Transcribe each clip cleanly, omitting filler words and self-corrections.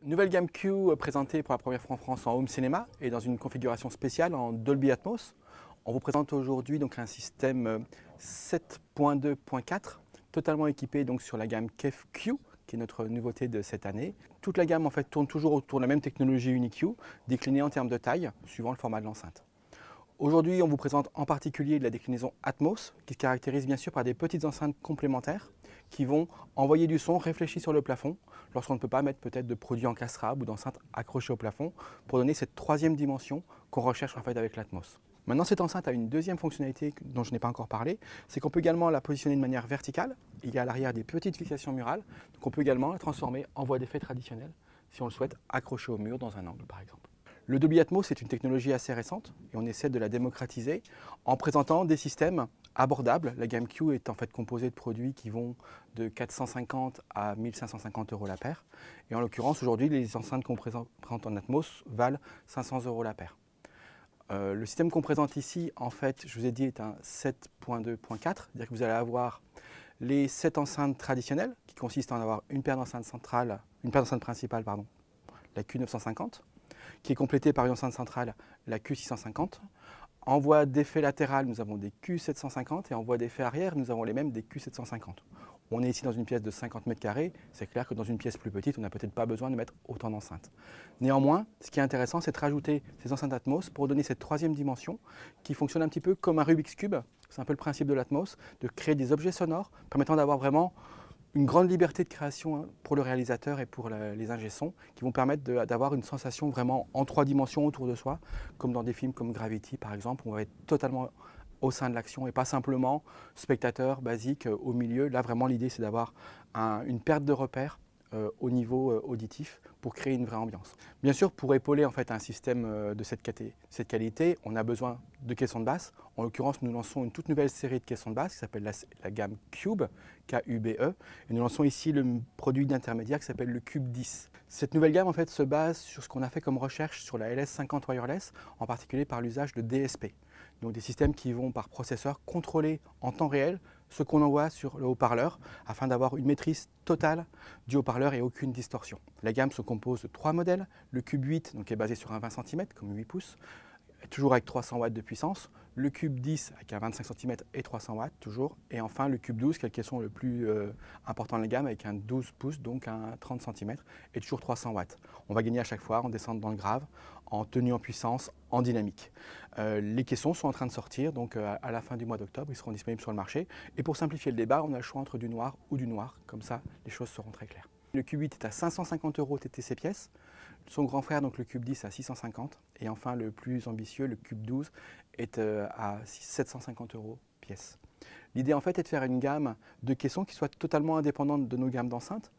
Nouvelle gamme Q présentée pour la première fois en France en home cinéma et dans une configuration spéciale en Dolby Atmos. On vous présente aujourd'hui donc un système 7.2.4 totalement équipé donc sur la gamme KEF Q qui est notre nouveauté de cette année. Toute la gamme en fait tourne toujours autour de la même technologie UniQ déclinée en termes de taille suivant le format de l'enceinte. Aujourd'hui, on vous présente en particulier de la déclinaison Atmos, qui se caractérise bien sûr par des petites enceintes complémentaires qui vont envoyer du son réfléchi sur le plafond lorsqu'on ne peut pas mettre peut-être de produits encastrables ou d'enceintes accrochées au plafond pour donner cette troisième dimension qu'on recherche en fait avec l'Atmos. Maintenant, cette enceinte a une deuxième fonctionnalité dont je n'ai pas encore parlé, c'est qu'on peut également la positionner de manière verticale. Il y a à l'arrière des petites fixations murales, donc on peut également la transformer en voie d'effet traditionnelle si on le souhaite accrocher au mur dans un angle par exemple. Le Dolby Atmos est une technologie assez récente et on essaie de la démocratiser en présentant des systèmes abordables. La gamme Q est en fait composée de produits qui vont de 450 à 1550 € la paire. Et en l'occurrence, aujourd'hui, les enceintes qu'on présente en Atmos valent 500 € la paire. Le système qu'on présente ici, en fait, je vous ai dit, est un 7.2.4, c'est-à-dire que vous allez avoir les 7 enceintes traditionnelles qui consistent en avoir une paire d'enceintes centrales, une paire d'enceintes principales, pardon, la Q950. Qui est complétée par une enceinte centrale, la Q650. En voie d'effet latéral, nous avons des Q750 et en voie d'effet arrière, nous avons les mêmes des Q750. On est ici dans une pièce de 50 mètres carrés, c'est clair que dans une pièce plus petite, on n'a peut-être pas besoin de mettre autant d'enceintes. Néanmoins, ce qui est intéressant, c'est de rajouter ces enceintes Atmos pour donner cette troisième dimension qui fonctionne un petit peu comme un Rubik's Cube. C'est un peu le principe de l'Atmos, de créer des objets sonores permettant d'avoir vraiment une grande liberté de création pour le réalisateur et pour les ingé-sons qui vont permettre d'avoir une sensation vraiment en 3 dimensions autour de soi, comme dans des films comme Gravity par exemple, où on va être totalement au sein de l'action et pas simplement spectateur basique au milieu. Là vraiment l'idée c'est d'avoir une perte de repère au niveau auditif pour créer une vraie ambiance. Bien sûr, pour épauler en fait un système de cette qualité, on a besoin de caissons de basse. En l'occurrence, nous lançons une toute nouvelle série de caissons de basse qui s'appelle la gamme Cube, K-U-B-E, et nous lançons ici le produit d'intermédiaire qui s'appelle le Cube 10. Cette nouvelle gamme en fait se base sur ce qu'on a fait comme recherche sur la LS50 wireless, en particulier par l'usage de DSP. Donc des systèmes qui vont par processeur contrôler en temps réel ce qu'on envoie sur le haut-parleur afin d'avoir une maîtrise totale du haut-parleur et aucune distorsion. La gamme se compose de 3 modèles, le Cube 8 donc, est basé sur un 20 cm comme 8 pouces, toujours avec 300 watts de puissance, le Cube 10 avec un 25 cm et 300 watts toujours, et enfin le Cube 12 qui est le caisson le plus important de la gamme avec un 12 pouces donc un 30 cm et toujours 300 watts. On va gagner à chaque fois en descente dans le grave, en tenue en puissance, en dynamique. Les caissons sont en train de sortir donc à la fin du mois d'octobre, ils seront disponibles sur le marché et pour simplifier le débat, on a le choix entre du noir ou du noir, comme ça les choses seront très claires. Le Cube 8 est à 550 € TTC pièce, son grand frère donc le Cube 10 à 650 et enfin le plus ambitieux, le Cube 12 est à 750 € pièce. L'idée en fait est de faire une gamme de caissons qui soit totalement indépendante de nos gammes d'enceintes,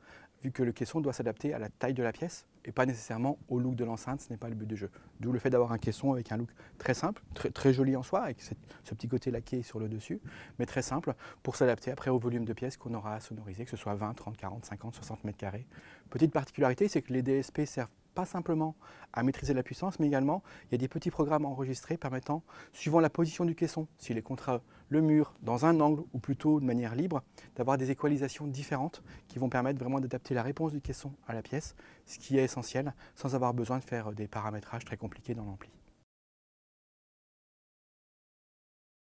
vu que le caisson doit s'adapter à la taille de la pièce et pas nécessairement au look de l'enceinte, ce n'est pas le but du jeu. D'où le fait d'avoir un caisson avec un look très simple, très joli en soi, avec ce petit côté laqué sur le dessus, mais très simple pour s'adapter après au volume de pièces qu'on aura à sonoriser, que ce soit 20, 30, 40, 50, 60 mètres carrés. Petite particularité, c'est que les DSP servent pas simplement à maîtriser la puissance, mais également il y a des petits programmes enregistrés permettant, suivant la position du caisson, s'il est contre le mur, dans un angle ou plutôt de manière libre, d'avoir des équalisations différentes qui vont permettre vraiment d'adapter la réponse du caisson à la pièce, ce qui est essentiel sans avoir besoin de faire des paramétrages très compliqués dans l'ampli.